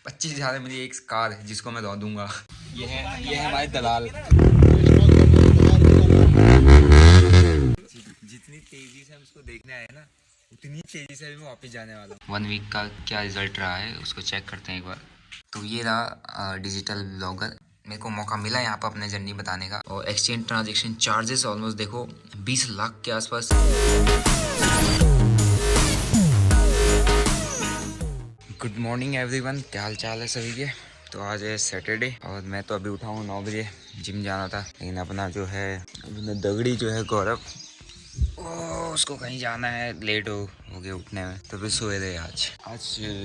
25,000 मिली एक कार है जिसको मैं धो दूंगा। ये है हमारे दलाल। जितनी तेजी से हम उसको देखने आए ना उतनी तेजी से भी मैं वापस जाने वाला हूँ। 1 वीक का क्या रिजल्ट रहा है उसको चेक करते हैं एक बार। तो ये रहा डिजिटल ब्लॉगर। मेरे को मौका मिला यहाँ पर अपने जर्नी बताने का। और एक्सचेंज ट्रांजेक्शन चार्जेस ऑलमोस्ट देखो 20 लाख के आसपास। गुड मॉर्निंग एवरीवन, क्या हाल चाल है सभी के। तो आज है सैटरडे और मैं तो अभी उठा हूँ 9 बजे। जिम जाना था लेकिन अपना जो है दगड़ी जो है गौरव उसको कहीं जाना है, लेट हो गया उठने में तो फिर सोए रहे। आज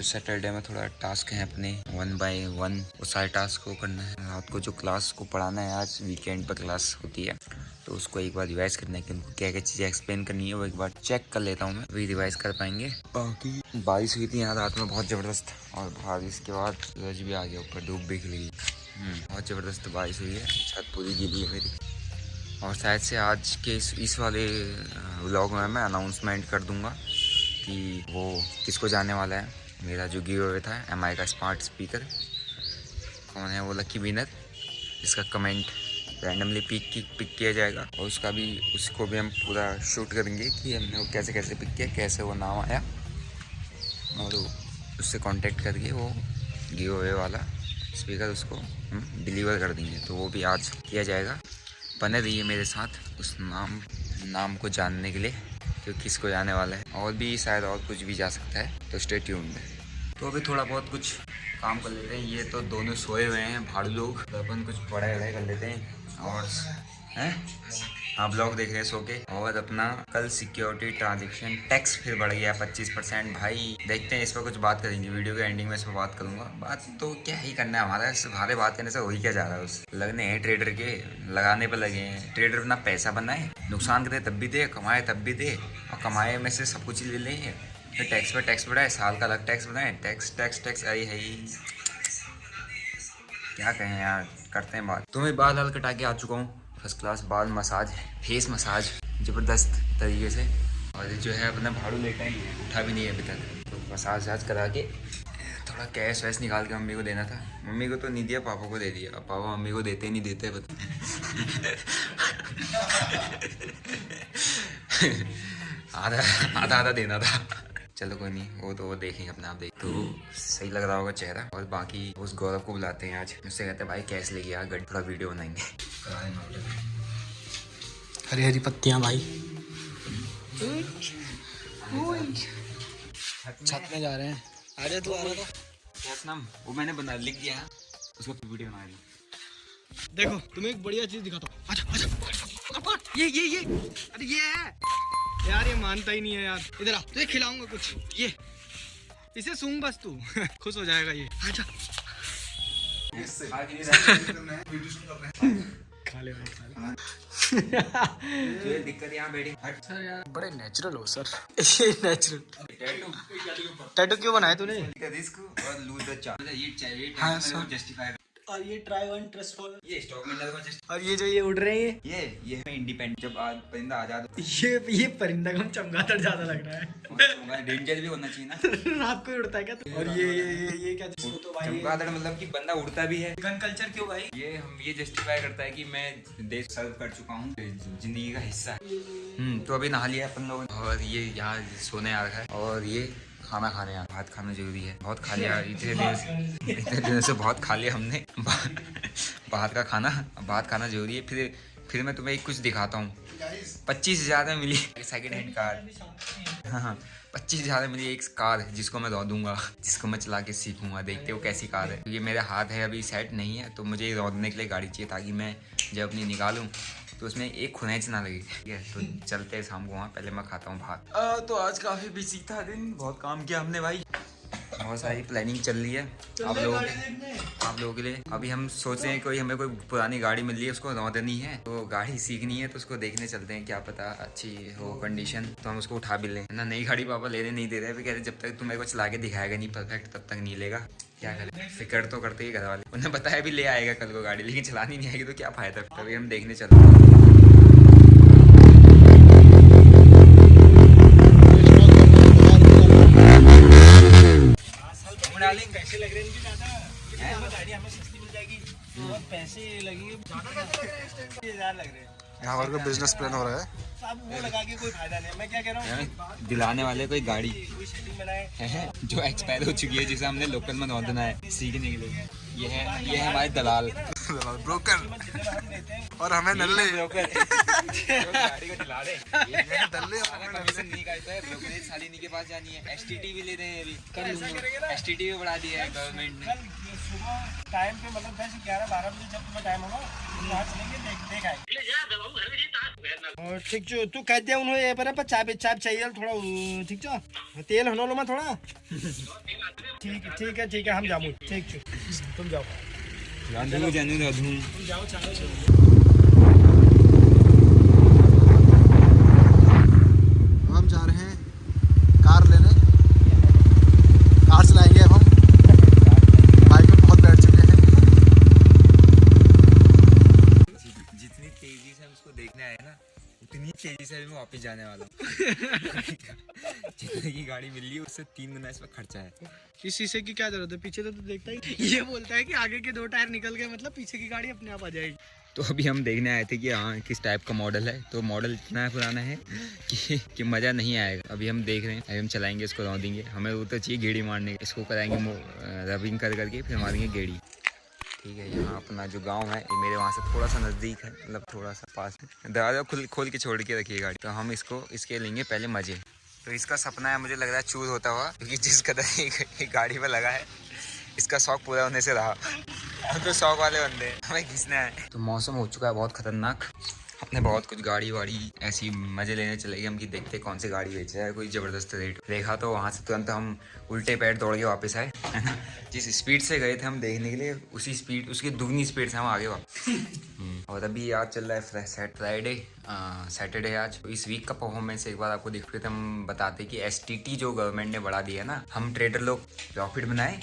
सैटरडे में थोड़ा टास्क है अपने 1 बाय 1 वो सारे टास्क को करना है। रात को जो क्लास को पढ़ाना है, आज वीकेंड पर क्लास होती है तो उसको एक बार रिवाइज करना है कि उनको क्या क्या चीज़ें एक्सप्लेन करनी है वो एक बार चेक कर लेता हूँ मैं, वही रिवाइज कर पाएंगे। बाकी बारिश हुई थी यहाँ रात में बहुत ज़बरदस्त, और बारिश के बाद सूरज भी आ गया ऊपर, धूप भी खिली। बहुत ज़बरदस्त बारिश हुई है, छत पूरी गीली है मेरी। और शायद से आज के इस वाले व्लॉग में मैं अनाउंसमेंट कर दूंगा कि वो किसको जाने वाला है। मेरा जो गिव अवे था MI का स्मार्ट स्पीकर, कौन है वो लकी विनर जिसका कमेंट रैंडमली पिक किया जाएगा। और उसको भी हम पूरा शूट करेंगे कि हमने वो कैसे कैसे पिक किया, कैसे वो नाम आया, और उससे कांटेक्ट करके वो गिव अवे वाला स्पीकर उसको हम डिलीवर कर देंगे। तो वो भी आज किया जाएगा। बने रहिए मेरे साथ उस नाम को जानने के लिए कि किसको जाने वाला है। और भी शायद और कुछ भी जा सकता है, तो स्टे ट्यून्ड। तो अभी थोड़ा बहुत कुछ काम कर लेते हैं। ये तो दोनों सोए हुए हैं भाड़ू लोग, तो अपन कुछ पढ़ाई वढ़ाई कर लेते हैं। और हैं हाँ, ब्लॉग देख रहे हैं सो के। और अपना कल सिक्योरिटी ट्रांजेक्शन टैक्स फिर बढ़ गया 25%। भाई देखते हैं, इस पर कुछ बात करेंगे वीडियो के एंडिंग में, इस पर बात करूंगा। बात तो क्या ही करना है हमारा, हमारे बात करने से वही क्या जा रहा है। उस लगने हैं ट्रेडर के, लगाने पर लगे हैं। ट्रेडर अपना पैसा बनाए, नुकसान करे तब भी दे, कमाए तब भी दे, और कमाए में से सब कुछ ले लेंगे। फिर टैक्स पर टैक्स बढ़ाए, साल का अलग टैक्स बढ़ाए, टैक्स टैक्स टैक्स आई है ही। क्या कहें यार, करते हैं बात। तो मैं बाल हाल कटा के आ चुका हूँ, फर्स्ट क्लास बाल मसाज, फेस मसाज ज़बरदस्त तरीके से। और जो है अपना भाड़ू लेटा ही है, उठा भी नहीं है अभी तक। तो मसाज वसाज करा के थोड़ा कैश वैश निकाल के मम्मी को देना था। मम्मी को तो नहीं दिया, पापा को दे दिया। अब पापा मम्मी को देते नहीं देते पता आधा देना था। चलो कोई नहीं, वो देखेंगे अपने आप। देख तो सही लग रहा होगा चेहरा। और बाकी उस गौरव को बुलाते हैं आज, उससे कहते हैं भाई कैश लेके आ, गड्ढ थोड़ा वीडियो बनाएंगे। हरी हरी पत्तियां भाई। छत में जा रहे हैं। आजा तू, आ रहा था क्या नाम वो मैंने बना लिख दिया, उसको वीडियो बना दी। देखो तुम्हें एक बढ़िया चीज दिखाता हूँ। आजा आजा, ये अरे ये है यार, ये मानता ही नहीं है यार। इधर आ, तुझे खिलाऊंगा कुछ। ये इसे सूंघ बस तू खुश हो जाएगा ये। आजा खा ले भाई, दिक्कत यहाँ बैठी। सर यार बड़े नेचुरल हो सर। ये नेचुरल टैटू क्यों बनाया तूने? रिस्क और लूज द चांस, ये हाँ सर। जस्टिफाई। और ये ट्राई वन ट्रस्ट फॉल, ये स्टॉक में डाल को और ये जो ये उड़ रहे हैं ये इंडिपेंडेंट जब आज परिंदा आजाद ये परिंदा कम चमगादड़ ज्यादा लग रहा है। डेंजर भी होना चाहिए ना। रात को ही उड़ता है क्या? और ये क्या चीज़? तो भाई चमगादड़ मतलब कि बंदा उड़ता भी है। गन कल्चर क्यों भाई? ये जस्टिफाई करता है कि मैं देश सर्व कर चुका हूँ, जिंदगी का हिस्सा है। तो अभी नहा लिया अपन लोगों ने, और ये यहाँ सोने आ रहा है। और ये खाना खाने आ, भात खाना जरूरी है। बहुत खा लिया इतने दिन से, बहुत खा लिया हमने भात का खाना। भात खाना जरूरी है। फिर मैं तुम्हें कुछ दिखाता हूँ। 25,000 में मिली सेकेंड हैंड कार। हाँ 25,000 में मिली एक कार है जिसको मैं धो दूंगा, जिसको मैं चला के सीखूंगा। देखते हो कैसी कार है। ये मेरे हाथ है अभी सेट नहीं है, तो मुझे धोने के लिए गाड़ी चाहिए ताकि मैं जब अपनी निकालूं तो उसमें एक खुनेच ना लगे। ठीक है, तो चलते हैं शाम को वहाँ। पहले मैं खाता हूँ भात। तो आज काफ़ी बिजी था दिन, बहुत काम किया हमने भाई। बहुत सारी प्लानिंग चल रही है आप लोगों के लिए। अभी हम सोच रहे हैं कोई हमें कोई पुरानी गाड़ी मिल रही है, उसको धो देनी है। तो गाड़ी सीखनी है, तो उसको देखने चलते हैं, क्या पता अच्छी हो कंडीशन तो हम उसको उठा भी लें ना। नई गाड़ी पापा लेने नहीं दे रहे, फिर कह रहे जब तक तुम मेरे को चला के दिखाएगा नहीं परफेक्ट तब तक नहीं लेगा। क्या करें, फिक्र तो करते ही घर वाले। उन्हें बताया भी ले आएगा कल को गाड़ी, लेकिन चलानी नहीं आएगी तो क्या फायदा। तभी हम देखने चलते हैं। में डालेंगे। पैसे लग रहे हैं इनके ज़्यादा, गाड़ी हमें सस्ती मिल जाएगी और पैसे लगेंगे ज़्यादा, 1000 लग रहे हैं। यहाँ पर का बिजनेस प्लान हो रहा है। अब वो लगा के कोई फायदा नहीं। मैं क्या कह रहा हूँ, दिलाने वाले कोई गाड़ी कोई सेटिंग बनाए। है जो एक्सपायर हो चुकी है, जिसे हमने लोकल में नोंदना है सीखने के लिए। ये है हमारे दलाल ब्रोकर, जितना हम लेते हैं और हमें नल्ले ब्रोकर गाड़ी को दिला दे। नल्ले कमीशन नहीं काटता है, ब्रोकरेज शालिनी के पास जानी है। एसटीटी भी ले रहे हैं अभी, एसटीटी भी बढ़ा दिया है गवर्नमेंट ने। कल सुबह टाइम पे, मतलब 10-11-12 बजे जब तुम्हें टाइम होगा तो वहाँ चलेंगे, देख आएंगे। और ठीक जो तू कह दिया उन्होंने ये पर चाप चाहिए थोड़ा, ठीक जो तेल हनोलो में थोड़ा। ठीक है हम जामू, ठीक छो तुम जाओ, जानू तुम जाओ, चलो। हम जा रहे हैं कार लेने, कार चलाएंगे अब हम। बाइक में बहुत बैठ चुके हैं। जितनी तेजी से हम उसको देखने आए ना, उतनी तेजी से मैं वापस जाने वाला हूँ। जितने की गाड़ी मिल रही है उससे 3 गुना इस पर खर्चा है। इस शीशे की क्या जरूरत है, पीछे तो देखता ही। ये बोलता है कि आगे के 2 टायर निकल गए, मतलब पीछे की गाड़ी अपने आप आ जाएगी। तो अभी हम देखने आए थे कि हाँ किस टाइप का मॉडल है। तो मॉडल इतना पुराना है कि मज़ा नहीं आएगा। अभी हम देख रहे हैं, अभी हम चलाएंगे, इसको रौंदेंगे। हमें वो तो चाहिए गेड़ी मारने, इसको कराएंगे रबिंग कर करके, फिर मारेंगे गेड़ी। ठीक है, यहाँ अपना जो गांव है ये मेरे वहाँ से थोड़ा सा नज़दीक है, मतलब थोड़ा सा पास है। दरवाजा खोल के छोड़ के रखिए गाड़ी। तो हम इसके लेंगे पहले मज़े। तो इसका सपना है, मुझे लग रहा है चूर होता हुआ, क्योंकि जिस कदर ये गाड़ी में लगा है, इसका शौक पूरा होने से रहा। हम तो शौक वाले बंदे हैं, हमें खींचना है। तो मौसम हो चुका है बहुत खतरनाक। अपने बहुत कुछ गाड़ी वाड़ी ऐसी मज़े लेने चले गए हम कि देखते कौन सी गाड़ी बेच रहा है, कोई ज़बरदस्त रेट देखा तो वहाँ से तुरंत हम उल्टे पैर दौड़ के वापस आए, है ना। जिस स्पीड से गए थे हम देखने के लिए, उसी स्पीड, उसकी दुगनी स्पीड से हम आगे वापस। और अभी आज चल रहा है फ्राइडे, सैटरडे आज। तो इस वीक का परफॉर्मेंस एक बार आपको देखते थे, हम बताते कि एसटीटी जो गवर्नमेंट ने बढ़ा दिया ना, हम ट्रेडर लोग प्रॉफिट बनाए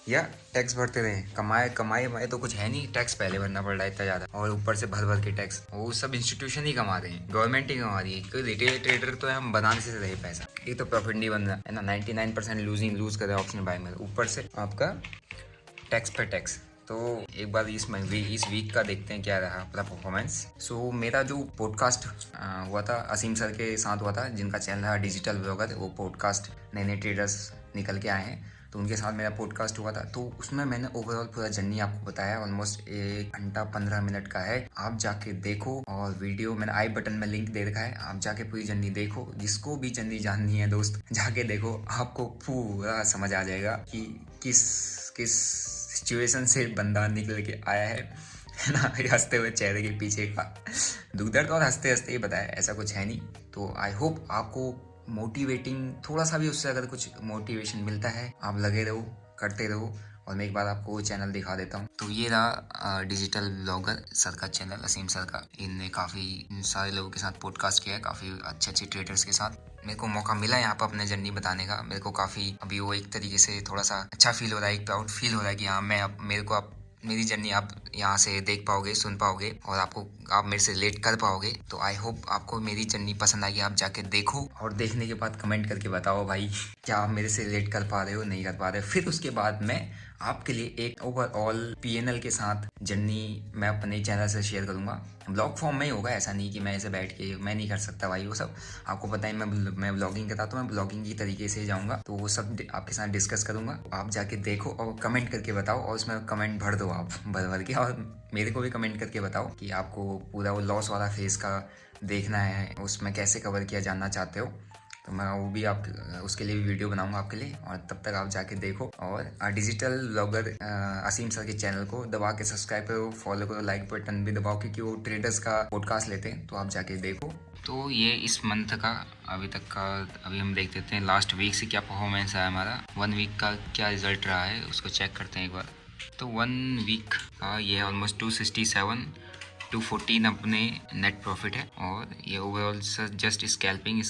या टैक्स भरते रहे। कमाए तो कुछ है नहीं, टैक्स पहले भरना पड़ रहा है इतना ज़्यादा, और ऊपर से भर के टैक्स। वो सब इंस्टीट्यूशन ही कमा रहे हैं, गवर्नमेंट ही कमा रही है। कोई रिटेल ट्रेडर तो हम बनाने से रहे पैसा, एक तो प्रॉफिट नहीं बन रहा है ना। 99% लूज कर रहे हैं ऑप्शन बाय में, ऊपर से आपका टैक्स पे टैक्स। तो एक बार इस वीक का देखते हैं क्या रहा अपना परफॉर्मेंस। सो मेरा जो पॉडकास्ट हुआ था असीम सर के साथ हुआ था, जिनका चैनल है डिजिटल ब्लॉगर। वो पॉडकास्ट नए ट्रेडर्स निकल के आए हैं, तो उनके साथ मेरा पॉडकास्ट हुआ था। तो उसमें मैंने ओवरऑल पूरा जर्नी आपको बताया। ऑलमोस्ट 1 घंटा 15 मिनट का है, आप जाके देखो। और वीडियो मैंने आई बटन में लिंक दे रखा है, आप जाके पूरी जर्नी देखो। जिसको भी जर्नी जाननी है दोस्त, जाके देखो, आपको पूरा समझ आ जाएगा कि किस सिचुएशन से बंदा निकल के आया है ना। हंसते हुए चेहरे के पीछे का दुख दर्द और हंसते हंसते ही बताया, ऐसा कुछ है नहीं। तो आई होप आपको मोटिवेटिंग थोड़ा सा भी उससे अगर कुछ मोटिवेशन मिलता है, आप लगे रहो, करते रहो। और मैं एक बार आपको वो चैनल दिखा देता हूँ। तो ये रहा डिजिटल ब्लॉगर सर का चैनल, असीम सर का। इनने काफ़ी सारे लोगों के साथ पॉडकास्ट किया है, काफ़ी अच्छे ट्रेडर्स के साथ। मेरे को मौका मिला यहाँ पर अपने जर्नी बताने का। मेरे को काफ़ी अभी वो एक तरीके से थोड़ा सा अच्छा फील हो रहा है, एक प्राउड फील हो रहा है कि हाँ मेरी जर्नी आप यहाँ से देख पाओगे, सुन पाओगे, और आप मेरे से रिलेट कर पाओगे। तो आई होप आपको मेरी जर्नी पसंद आएगी। आप जाके देखो और देखने के बाद कमेंट करके बताओ भाई क्या आप मेरे से रिलेट कर पा रहे हो, नहीं कर पा रहे हो। फिर उसके बाद मैं आपके लिए एक ओवरऑल पीएनएल के साथ जर्नी मैं अपने चैनल से शेयर करूंगा। ब्लॉग फॉर्म में ही होगा, ऐसा नहीं कि मैं ऐसे बैठ के मैं नहीं कर सकता भाई। वो सब आपको पता है, मैं ब्लॉगिंग करता तो मैं ब्लॉगिंग की तरीके से जाऊंगा, तो वो सब आपके साथ डिस्कस करूंगा। आप जाके देखो और कमेंट करके बताओ, और उसमें कमेंट भर दो आप भर के, और मेरे को भी कमेंट करके बताओ कि आपको पूरा वो लॉस वाला फेज का देखना है, उसमें कैसे कवर किया जानना चाहते हो। तो मैं वो भी आप उसके लिए भी वीडियो बनाऊंगा आपके लिए। और तब तक आप जाके देखो, और डिजिटल ब्लॉगर असीम सर के चैनल को दबा के सब्सक्राइब करो, फॉलो करो, लाइक बटन भी दबाओ, क्योंकि वो ट्रेडर्स का पॉडकास्ट लेते हैं, तो आप जाके देखो। तो ये इस मंथ का अभी तक का, अभी हम देख लेते हैं लास्ट वीक से क्या परफॉर्मेंस है हमारा। 1 वीक का क्या रिजल्ट रहा है उसको चेक करते हैं एक बार। तो 1 वीक का ये ऑलमोस्ट 267 214 अपने नेट प्रॉफिट है। और ये ओवरऑल सर जस्ट स्कैल्पिंग,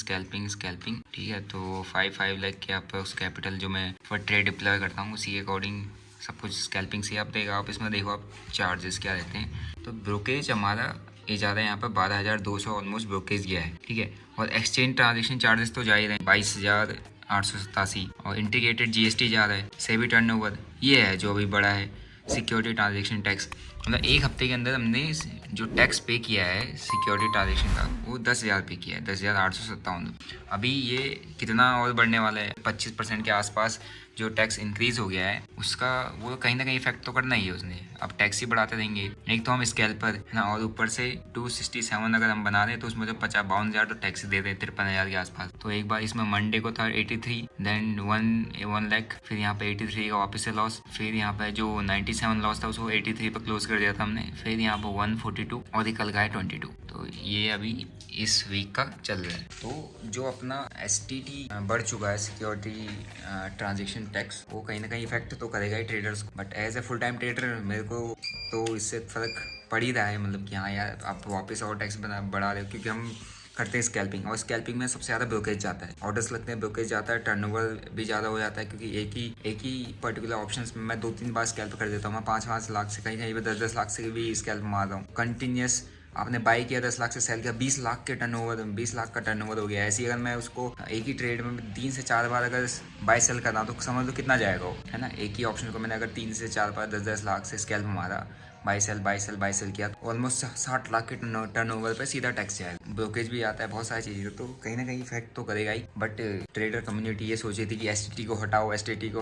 ठीक है। तो 5 लाख के अप्रोक्स कैपिटल जो मैं फॉर ट्रेड डिप्लॉय करता हूँ, उसी के अकॉर्डिंग सब कुछ स्कैल्पिंग से आप देखो। आप इसमें देखो आप चार्जेस क्या रहते हैं। तो ब्रोकेज हमारा ये जा रहा है यहाँ पर 12,200 ऑलमोस्ट ब्रोकेज गया है, ठीक है। और एक्सचेंज ट्रांजेक्शन चार्जेस तो जा ही रहे हैं 22,000 887 और इंटीग्रेटेड जीएसटी जा रहा है, सेबी टर्नओवर ये है जो अभी बड़ा है, सिक्योरिटी ट्रांजैक्शन टैक्स। मतलब एक हफ्ते के अंदर हमने जो टैक्स पे किया है सिक्योरिटी ट्रांजैक्शन का वो 10,000 पे किया है, 10,857। अभी ये कितना और बढ़ने वाला है, 25% के आसपास जो टैक्स इंक्रीज हो गया है उसका वो कहीं ना कहीं इफेक्ट तो करना ही है उसने। अब टैक्स ही बढ़ाते रहेंगे, एक तो हम स्कैल्पर है ना, और ऊपर से 267 अगर हम बना रहे तो उसमें तो 52,000 तो टैक्स दे रहे 53,000 के आसपास। तो एक बार इसमें मंडे को था 83, देन 1 लाख, फिर यहाँ पे 83 का वापस से लॉस, फिर यहाँ पे जो 97 लॉस था उसको 83 पर क्लोज कर दिया था हमने, फिर यहाँ पर 142 और ये कल का है 22। तो ये अभी इस वीक का चल रहा है। तो जो अपना STT बढ़ चुका है सिक्योरिटी ट्रांजैक्शन टैक्स, वो कहीं ना कहीं इफेक्ट तो करेगा ही ट्रेडर्स को। But as a full time trader मेरे को तो इससे फ़र्क पड़ ही रहा है, मतलब कि हाँ यार आप वापस और टैक्स बढ़ा रहे हो, क्योंकि हम करते हैं स्कैल्पिंग, और स्कैल्पिंग में सबसे ज़्यादा ब्रोकेज जाता है, ऑर्डर्स लगते हैं, ब्रोकेज जाता है, टर्नओवर भी ज़्यादा हो जाता है, क्योंकि एक ही पर्टिकुलर ऑप्शंस में मैं 2-3 बार स्कैल्प कर देता हूँ। मैं 5-5 लाख से कहीं पे 10-10 लाख से भी स्कैल्प मार रहा हूँ कंटिन्यूस। आपने बाई किया 10 लाख से सेल किया, 20 लाख के टर्नओवर, 20 लाख का टर्नओवर हो गया। ऐसे ही अगर मैं उसको एक ही ट्रेड में 3 से 4 बार अगर बाई सेल करता हूँ तो समझ लो कितना जाएगा वो, है ना। एक ही ऑप्शन को मैंने अगर 3 से 4 बार 10-10 लाख से स्कैल्प मारा, बाई सेल किया, तो ऑलमोस्ट 60 लाख के टर्नओवर पे सीधा टैक्स जाएगा, ब्रोकेज भी आता है, बहुत सारी चीज़ें, तो कहीं ना कहीं इफेक्ट तो करेगा ही। बट ट्रेडर कम्युनिटी ये सोची थी कि STT को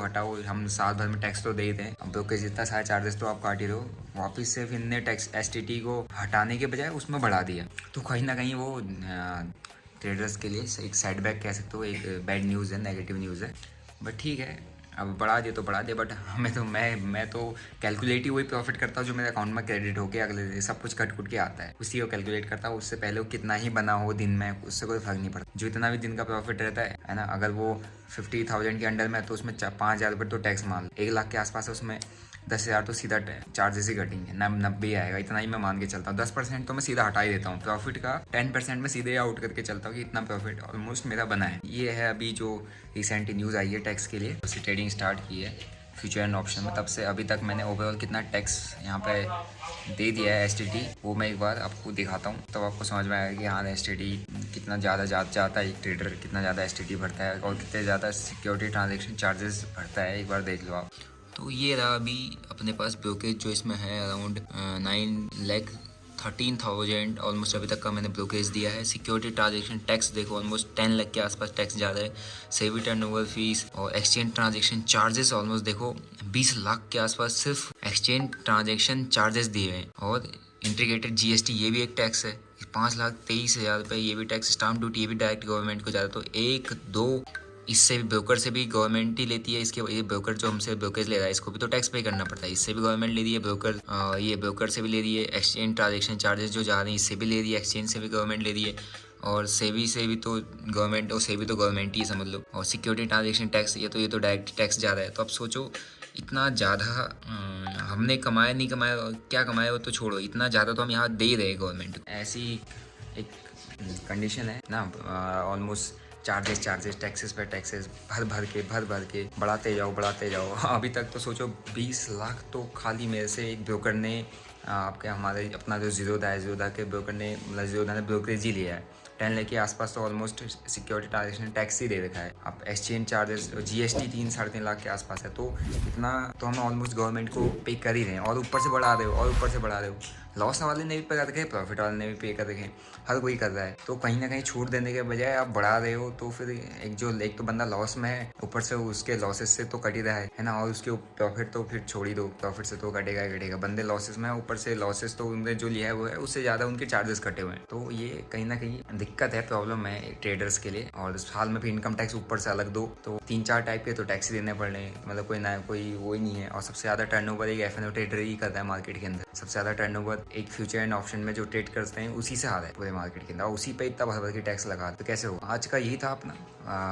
हटाओ, हम साल भर में टैक्स तो दे दें, अब ब्रोकेज इतना सारे चार्जेस तो आप काट ही दो। वापिस से फिर ने टैक्स STT को हटाने के बजाय उसमें बढ़ा दिया, तो कहीं ना कहीं वो ट्रेडर्स के लिए एक सेटबैक कह सकते हो, एक बैड न्यूज़ है, नेगेटिव न्यूज़ है। बट ठीक है, अब बढ़ा दे तो बढ़ा दे, बट मैं तो कैलकुलेट ही वही प्रॉफिट करता हूँ जो मेरे अकाउंट में क्रेडिट होके अगले दिन सब कुछ कट कुट के आता है, उसी को कैलकुलेट करता हूँ। उससे पहले वो कितना ही बना हो दिन में उससे कोई फर्क नहीं पड़ता, जो इतना भी दिन का प्रॉफिट रहता है ना। अगर वो 50,000 के अंडर में तो उसमें 5,000 रुपये तो टैक्स मान, 1 लाख के आसपास है उसमें 10,000 तो सीधा चार्जेस ही कटेंगे, 90 आएगा, इतना ही मैं मान के चलता हूँ। 10% तो मैं सीधा हटा ही देता हूँ प्रॉफिट का, 10% में सीधे आउट करके चलता हूँ कि इतना प्रॉफिट ऑलमोस्ट मेरा बना है। ये है अभी जो रिसेंट न्यूज़ आई है टैक्स के लिए, उससे ट्रेडिंग स्टार्ट की है फ्यूचर एंड ऑप्शन में, तब से अभी तक मैंने ओवरऑल कितना टैक्स यहाँ पे दे दिया है STT, वो मैं एक बार आपको दिखाता हूँ, तब तो आपको समझ में आएगा कि हाँ STT कितना ज़्यादा जाता है, एक ट्रेडर कितना ज़्यादा STT भरता है और कितने ज़्यादा सिक्योरिटी ट्रांजेक्शन चार्जेस भरता है, एक बार देख लो आप। तो ये रहा अभी अपने पास ब्रोकेज जो इसमें है अराउंड 9,13,000 ऑलमोस्ट अभी तक का मैंने ब्रोकेज दिया है। सिक्योरिटी ट्रांजैक्शन टैक्स देखो ऑलमोस्ट 10 लाख के आसपास टैक्स जा रहा है, सेबी टर्नओवर फीस और एक्सचेंज ट्रांजैक्शन चार्जेस ऑलमोस्ट देखो 20 लाख के आसपास सिर्फ एक्सचेंज ट्रांजैक्शन चार्जेस दिए हैं। और इंटीग्रेटेड GST ये भी एक टैक्स है, 5,23,000 रुपये, ये भी टैक्स, स्टाम्प ड्यूटी ये भी डायरेक्ट गवर्नमेंट को जा रहा है। तो 1-2 इससे भी ब्रोकर से भी गवर्नमेंट ही लेती है, इसके ये ब्रोकर जो हमसे ब्रोकेज ले रहा है इसको भी तो टैक्स पे करना पड़ता है, इससे भी गवर्नमेंट ले रही है, ये ब्रोकर से भी ले रही है, एक्सचेंज ट्रांजैक्शन चार्जेस जो जा रहे हैं इससे भी ले रही है, एक्सचेंज से भी गवर्नमेंट ले रही है, और सेबी से भी तो गवर्नमेंट, और सेबी तो गवर्नमेंट ही समझ लो, और सिक्योरिटी ट्रांजैक्शन टैक्स ये तो डायरेक्ट टैक्स जा रहा है। तो अब सोचो इतना ज़्यादा हमने कमाया नहीं कमाया, क्या कमाया वो तो छोड़ो, इतना ज़्यादा तो हम यहाँ दे ही रहे गवर्नमेंट। ऐसी एक कंडीशन है ना, ऑलमोस्ट चार्जेस टैक्सेस पे टैक्सेस भर के बढ़ाते जाओ। अभी तक तो सोचो 20 लाख तो खाली मेरे से एक ब्रोकर ने आपके हमारे अपना जो जीरोधा के ब्रोकर ने, मतलब जीरोधा ने ब्रोकरेज ही लिया है, 10 लाख के आसपास तो ऑलमोस्ट सिक्योरिटी ट्रांजैक्शन टैक्स ही दे रखा है। अब एक्सचेंज चार्जेस GST 3-3.5 लाख के आसपास है, तो इतना तो हम ऑलमोस्ट गवर्नमेंट को पे कर ही रहे हैं, और ऊपर से बढ़ा रहे हो। लॉस वाले ने भी पे कर रखे, प्रॉफिट वाले ने भी पे कर रखे, हर कोई कर रहा है। तो कहीं ना कहीं छूट देने के बजाय आप बढ़ा रहे हो, तो फिर एक तो बंदा लॉस में है, ऊपर से उसके लॉसेस से तो कट ही रहा है ना, और उसके प्रॉफिट तो फिर छोड़ ही दो, प्रॉफिट से तो कटेगा। बंदे लॉसेस में है, ऊपर से लॉसेस तो उनने जो लिया है वो है, उससे ज़्यादा उनके चार्जेस कटे हुए हैं। तो ये कहीं ना कहीं दिक्कत है, प्रॉब्लम है ट्रेडर्स के लिए। और साल में फिर इनकम टैक्स ऊपर से अलग दो, तो 3-4 टाइप के तो टैक्स देने पड़ रहे हैं, मतलब कोई वो ही नहीं है। और सबसे ज़्यादा टर्नओवर एक FNO ट्रेडर ही करता है मार्केट के अंदर, सबसे ज़्यादा टर्नओवर एक फ्यूचर एंड ऑप्शन में जो ट्रेड करते हैं उसी से आ रहा है पूरे मार्केट के अंदर, उसी पे इतना भर के टैक्स लगा, तो कैसे हो। आज का यही था अपना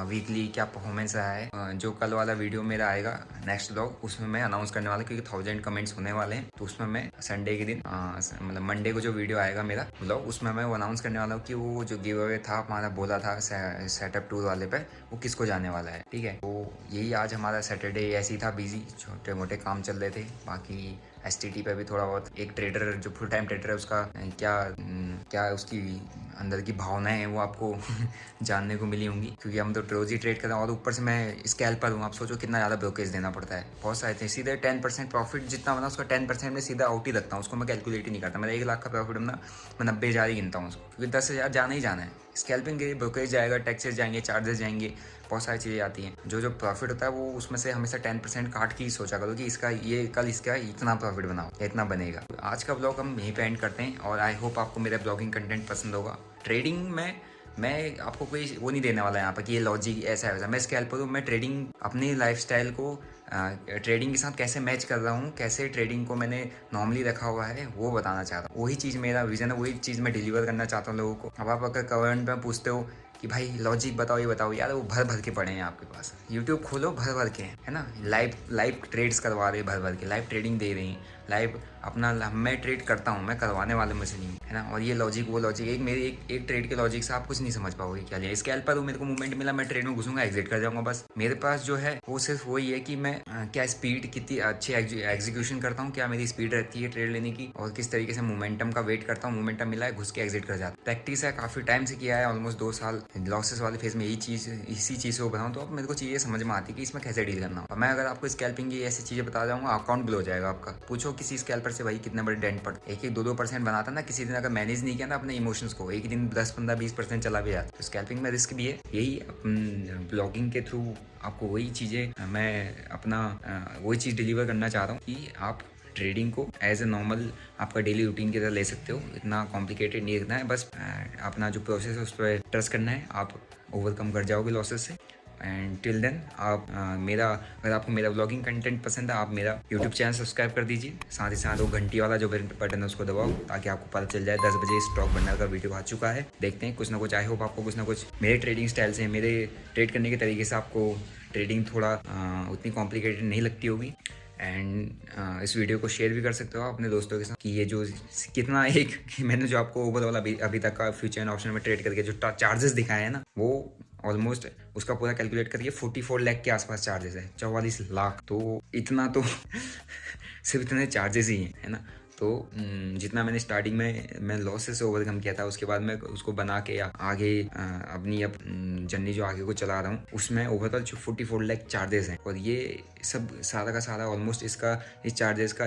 वीकली क्या परफॉर्मेंस रहा है। जो कल वाला वीडियो मेरा आएगा नेक्स्ट ब्लॉग, उसमें मैं अनाउंस करने वाला, क्योंकि 1000 कमेंट्स होने वाले हैं, तो उसमें मैं संडे के दिन मतलब मंडे को जो वीडियो आएगा मेरा ब्लॉग, उसमें मैं वो अनाउंस करने वाला हूँ कि वो जो गिव अवे था हमारा बोला था सेटअप टूर वाले पे, वो किसको जाने वाला है, ठीक है। तो यही आज हमारा सैटरडे ऐसे ही था, बिजी छोटे मोटे काम चल रहे थे। बाकी STT पे भी थोड़ा बहुत एक ट्रेडर जो फुल टाइम ट्रेडर है उसका क्या उसकी अंदर की भावनाएं हैं वो आपको जानने को मिली होंगी, क्योंकि हम तो रोज ही ट्रेड कर रहे हैं और ऊपर से मैं स्कैल्पर हूँ। आप सोचो कितना ज़्यादा ब्रोकेज देना पड़ता है। बहुत सारे थे, सीधे 10% प्रॉफिट जितना बना उसका 10% में सीधा आउट ही रखता हूँ, उसको मैं कैलकुलेट ही नहीं करता। मेरा 1 लाख का प्रॉफिट बना, मैं 90,000 ही गिनता हूँ उसको, क्योंकि 10,000 जाना ही जाना है। स्कैल्पिंग के लिए ब्रोकेज जाएगा, टैक्सेस जाएंगे, चार्जेस जाएंगे, बहुत सारी चीज़ें आती हैं। जो प्रॉफिट होता है वो उसमें से हमेशा 10% काट के ही सोचा करो कि इसका ये कल इसका इतना प्रॉफिट बनाओ, इतना बनेगा। आज का ब्लॉग हम यहीं पे एंड करते हैं और आई होप आपको मेरा ब्लॉगिंग कंटेंट पसंद होगा। ट्रेडिंग में मैं आपको कोई वो नहीं देने वाला यहाँ पर कि ये लॉजिक ऐसा है वैसा। मैं स्कैल्पर हूँ, मैं ट्रेडिंग अपनी लाइफस्टाइल को ट्रेडिंग के साथ कैसे मैच कर रहा हूँ, कैसे ट्रेडिंग को मैंने नॉर्मली रखा हुआ है वो बताना चाहता हूँ। वही चीज़ मेरा विजन है, वही चीज़ मैं डिलीवर करना चाहता हूँ लोगों को। अब आप अगर कमेंट में पूछते हो कि भाई लॉजिक बताओ, ये बताओ, यार वो भर भर के पड़े हैं आपके पास। यूट्यूब खोलो, भर भर के है ना, लाइव ट्रेड्स करवा रहे भर भर के, लाइव ट्रेडिंग दे रही हैं, लाइव अपना मैं ट्रेड करता हूँ, मैं करवाने वाले में से नहीं हूँ, है ना। और ये लॉजिक वो लॉजिक, एक ट्रेड के लॉजिक से आप कुछ नहीं समझ पाओगे क्या लिया। स्कैल्पर हूँ, मेरे को मूवमेंट मिला, मैं ट्रेड में घुसूंगा, एग्जिट कर जाऊंगा बस। मेरे पास जो है वो सिर्फ वही है कि मैं क्या स्पीड कितनी अच्छी एग्जीक्यूशन करता हूँ, क्या मेरी स्पीड रहती है ट्रेड लेने की, और किस तरीके से मोमेंटम का वेट करता हूँ। मोमेंटम मिला है, घुस के एग्जिट कर जाता। प्रैक्टिस है, काफ़ी टाइम से किया है, ऑलमोस्ट 2 साल लॉसेस वाले फेज में इसी चीज़ को बनाऊँ, तो अब मेरे को चीज़ें समझ में आती है कि इसमें कैसे डील करना हो। मैं अगर आपको स्कैल्पिंग की ऐसी चीज़ें बता जाऊँगा, अकाउंट ब्लो हो जाएगा आपका। पूछो किसी स्कैल्पर से भाई कितने बड़े डेंट पड़ते, 1-2% बनाता ना, किसी दिन अगर मैनेज नहीं किया ना अपने इमोशंस को, एक दिन 10-15-20% चला भी जाता। तो स्कैल्पिंग में रिस्क भी है। यही ब्लॉगिंग के थ्रू आपको वही चीज़ें मैं अपना वही चीज़ डिलीवर करना चाह रहा हूँ कि आप ट्रेडिंग को एज ए नॉर्मल आपका डेली रूटीन की तरह ले सकते हो। इतना कॉम्प्लिकेटेड नहीं रखना है, बस अपना जो प्रोसेस है उस पर ट्रस्ट करना है, आप ओवरकम कर जाओगे लॉसेस से। एंड टिल देन आप अगर आपको मेरा व्लॉगिंग कंटेंट पसंद है, आप मेरा यूट्यूब चैनल सब्सक्राइब कर दीजिए। साथ ही साथ वो घंटी वाला जो बटन है उसको दबाओ, ताकि आपको पता चल जाए 10 बजे स्टॉक बनने का वीडियो आ चुका है। देखते हैं कुछ ना कुछ, आई होप आपको कुछ ना कुछ मेरे ट्रेडिंग स्टाइल से, मेरे ट्रेड करने के तरीके से आपको ट्रेडिंग थोड़ा उतनी कॉम्प्लिकेटेड नहीं लगती होगी। एंड इस वीडियो को शेयर भी कर सकते हो अपने दोस्तों के साथ कि ये जो कितना एक मैंने जो आपको ओवरऑल अभी तक का फ्यूचर एंड ऑप्शन में ट्रेड करके जो चार्जेस दिखाए हैं ना, वो ऑलमोस्ट उसका पूरा कैलकुलेट करिए 44 लाख के आसपास चार्जेस है, 44 लाख। तो इतना तो सिर्फ इतने चार्जेस ही हैं, है ना। तो जितना मैंने स्टार्टिंग में मैं लॉसेस से ओवरकम किया था, उसके बाद मैं उसको बना के आगे अपनी जर्नी जो आगे को चला रहा हूँ, उसमें ओवरऑल 44 लाख चार्जेस हैं। और ये सब सारा का सारा ऑलमोस्ट इस चार्जेस का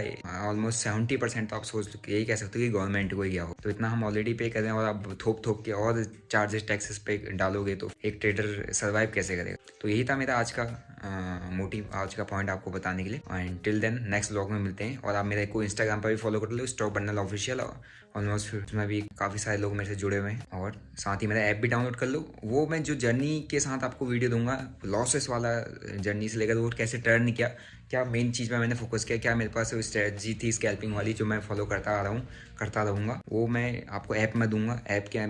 ऑलमोस्ट 70% तो आप सोच यही कह सकते हो कि गवर्नमेंट को ही गया हो। तो इतना हम ऑलरेडी पे कर रहे हैं, और आप थोप के और चार्जेस टैक्सेस पे डालोगे तो एक ट्रेडर सर्वाइव कैसे करेगा। तो यही था मेरा आज का मोटिव, आज का पॉइंट आपको बताने के लिए। And till then next vlog में मिलते हैं। और आप मेरे को इंस्टाग्राम पर भी फॉलो कर लो, स्टॉक बंडल ऑफिशियल। ऑलमोस्ट उसमें भी काफ़ी सारे लोग मेरे से जुड़े हुए हैं, और साथ ही मेरा ऐप भी डाउनलोड कर लो। वो मैं जो जर्नी के साथ आपको वीडियो दूंगा, लॉसेस वाला जर्नी से लेकर वो कैसे टर्न किया, क्या मेन चीज़ में मैंने फोकस किया, क्या मेरे पास वो स्ट्रेटजी थी स्कैल्पिंग वाली जो मैं फॉलो करता आ रहा हूँ, करता रहूँगा, वो मैं आपको ऐप में दूंगा।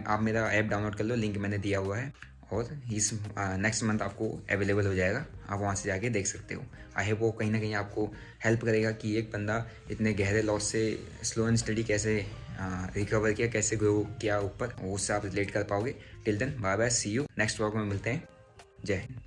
आप मेरा ऐप डाउनलोड कर लो, लिंक मैंने दिया हुआ है, और इस नेक्स्ट मंथ आपको अवेलेबल हो जाएगा, आप वहाँ से जाके देख सकते हो। आई होप वो कहीं ना कहीं आपको हेल्प करेगा कि एक बंदा इतने गहरे लॉस से स्लो एंड स्टडी कैसे रिकवर किया, कैसे ग्रो किया ऊपर, उससे आप रिलेट कर पाओगे। Till then bye bye, see you next vlog में मिलते हैं। जय हिंद।